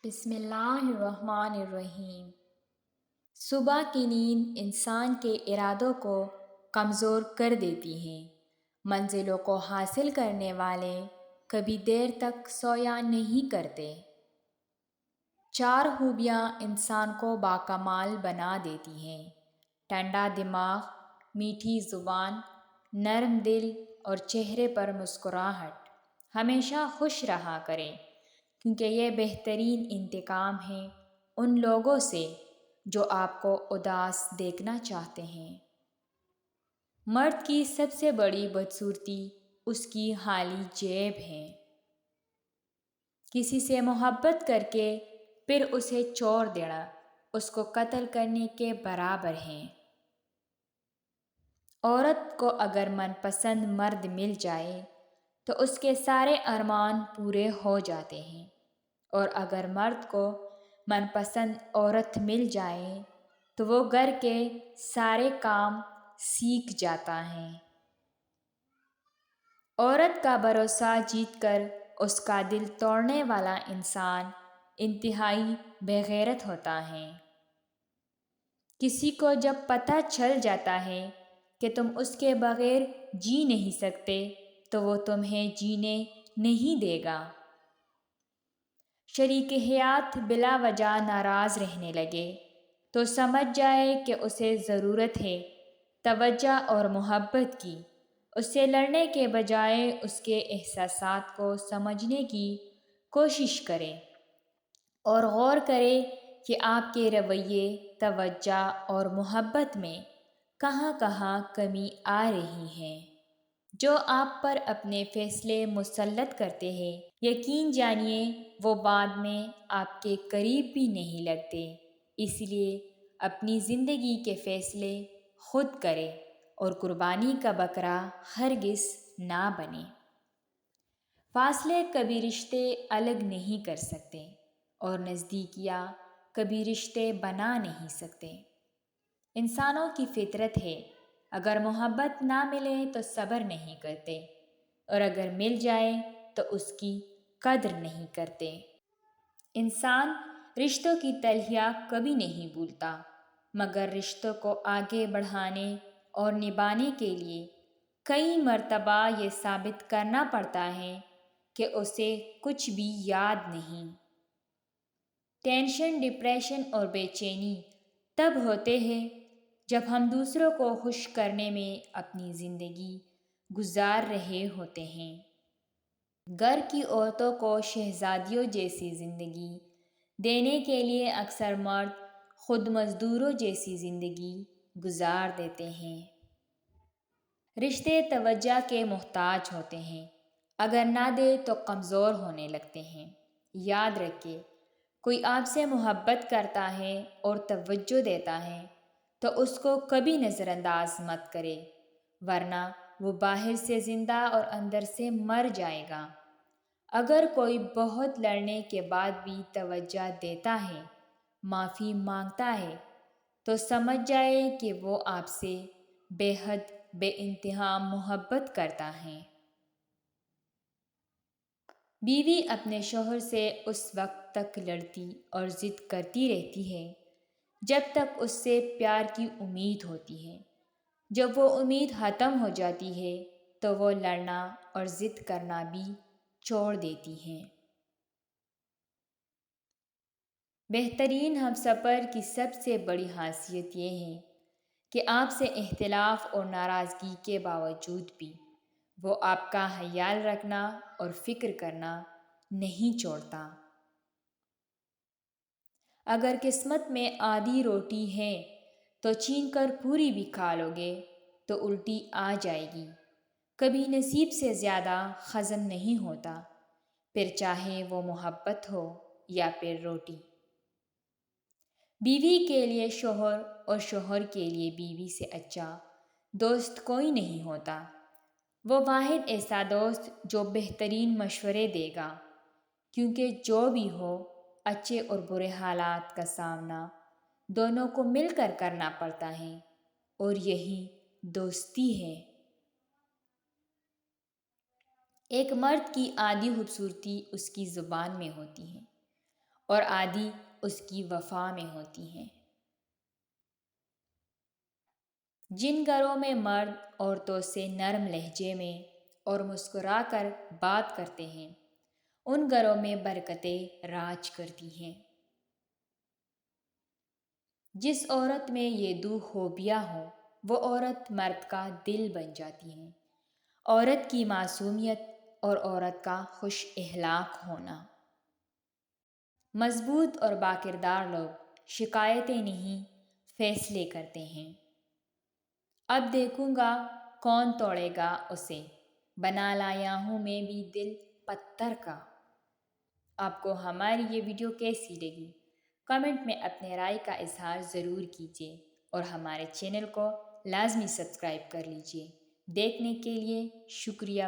بسم اللہ الرحمن الرحیم۔ صبح کی نیند انسان کے ارادوں کو کمزور کر دیتی ہے۔ منزلوں کو حاصل کرنے والے کبھی دیر تک سویا نہیں کرتے۔ 4 خوبیاں انسان کو باکمال بنا دیتی ہیں: ٹھنڈا دماغ، میٹھی زبان، نرم دل اور چہرے پر مسکراہٹ۔ ہمیشہ خوش رہا کریں، کیونکہ یہ بہترین انتقام ہے ان لوگوں سے جو آپ کو اداس دیکھنا چاہتے ہیں۔ مرد کی سب سے بڑی بدصورتی اس کی خالی جیب ہے۔ کسی سے محبت کر کے پھر اسے چھوڑ دینا اس کو قتل کرنے کے برابر ہے۔ عورت کو اگر من پسند مرد مل جائے تو اس کے سارے ارمان پورے ہو جاتے ہیں، اور اگر مرد کو من پسند عورت مل جائے تو وہ گھر کے سارے کام سیکھ جاتا ہے۔ عورت کا بھروسہ جیت کر اس کا دل توڑنے والا انسان انتہائی بے غیرت ہوتا ہے۔ کسی کو جب پتہ چل جاتا ہے کہ تم اس کے بغیر جی نہیں سکتے تو وہ تمہیں جینے نہیں دے گا۔ شریک حیات بلا وجہ ناراض رہنے لگے تو سمجھ جائے کہ اسے ضرورت ہے توجہ اور محبت کی۔ اس سے لڑنے کے بجائے اس کے احساسات کو سمجھنے کی کوشش کرے اور غور کرے کہ آپ کے رویے، توجہ اور محبت میں کہاں کہاں کمی آ رہی ہے۔ جو آپ پر اپنے فیصلے مسلط کرتے ہیں، یقین جانیے وہ بعد میں آپ کے قریب بھی نہیں لگتے۔ اس لیے اپنی زندگی کے فیصلے خود کریں اور قربانی کا بکرا ہرگز نہ بنیں۔ فاصلے کبھی رشتے الگ نہیں کر سکتے اور نزدیکیاں کبھی رشتے بنا نہیں سکتے۔ انسانوں کی فطرت ہے، اگر محبت نہ ملے تو صبر نہیں کرتے، اور اگر مل جائے تو اس کی قدر نہیں کرتے۔ انسان رشتوں کی تلخیاں کبھی نہیں بھولتا، مگر رشتوں کو آگے بڑھانے اور نبھانے کے لیے کئی مرتبہ یہ ثابت کرنا پڑتا ہے کہ اسے کچھ بھی یاد نہیں۔ ٹینشن، ڈپریشن اور بے چینی تب ہوتے ہیں جب ہم دوسروں کو خوش کرنے میں اپنی زندگی گزار رہے ہوتے ہیں۔ گھر کی عورتوں کو شہزادیوں جیسی زندگی دینے کے لیے اکثر مرد خود مزدوروں جیسی زندگی گزار دیتے ہیں۔ رشتے توجہ کے محتاج ہوتے ہیں، اگر نہ دے تو کمزور ہونے لگتے ہیں۔ یاد رکھیں، کوئی آپ سے محبت کرتا ہے اور توجہ دیتا ہے تو اس کو کبھی نظر انداز مت کرے، ورنہ وہ باہر سے زندہ اور اندر سے مر جائے گا۔ اگر کوئی بہت لڑنے کے بعد بھی توجہ دیتا ہے، معافی مانگتا ہے، تو سمجھ جائے کہ وہ آپ سے بے حد بے انتہا محبت کرتا ہے۔ بیوی اپنے شوہر سے اس وقت تک لڑتی اور ضد کرتی رہتی ہے جب تک اس سے پیار کی امید ہوتی ہے۔ جب وہ امید ختم ہو جاتی ہے تو وہ لڑنا اور ضد کرنا بھی چھوڑ دیتی ہے۔ بہترین ہمسفر کی سب سے بڑی خاصیت یہ ہے کہ آپ سے اختلاف اور ناراضگی کے باوجود بھی وہ آپ کا خیال رکھنا اور فکر کرنا نہیں چھوڑتا۔ اگر قسمت میں آدھی روٹی ہے تو چھین کر پوری بھی کھا لو گے تو الٹی آ جائے گی۔ کبھی نصیب سے زیادہ خزن نہیں ہوتا، پھر چاہے وہ محبت ہو یا پھر روٹی۔ بیوی کے لیے شوہر اور شوہر کے لیے بیوی سے اچھا دوست کوئی نہیں ہوتا۔ وہ واحد ایسا دوست جو بہترین مشورے دے گا، کیونکہ جو بھی ہو، اچھے اور برے حالات کا سامنا دونوں کو مل کر کرنا پڑتا ہے، اور یہی دوستی ہے۔ ایک مرد کی آدھی خوبصورتی اس کی زبان میں ہوتی ہے، اور آدھی اس کی وفا میں ہوتی ہیں۔ جن گھروں میں مرد عورتوں سے نرم لہجے میں اور مسکرا کر بات کرتے ہیں ان گھروں میں برکتیں راج کرتی ہیں۔ جس عورت میں یہ دو خوبیاں ہوں وہ عورت مرد کا دل بن جاتی ہے۔ عورت کی معصومیت اور عورت کا خوش اخلاق ہونا۔ مضبوط اور باکردار لوگ شکایتیں نہیں فیصلے کرتے ہیں۔ اب دیکھوں گا کون توڑے گا اسے، بنا لایا ہوں میں بھی دل پتھر کا۔ آپ کو ہماری یہ ویڈیو کیسی لگی؟ کمنٹ میں اپنے رائے کا اظہار ضرور کیجیے اور ہمارے چینل کو لازمی سبسکرائب کر لیجیے۔ دیکھنے کے لیے شکریہ۔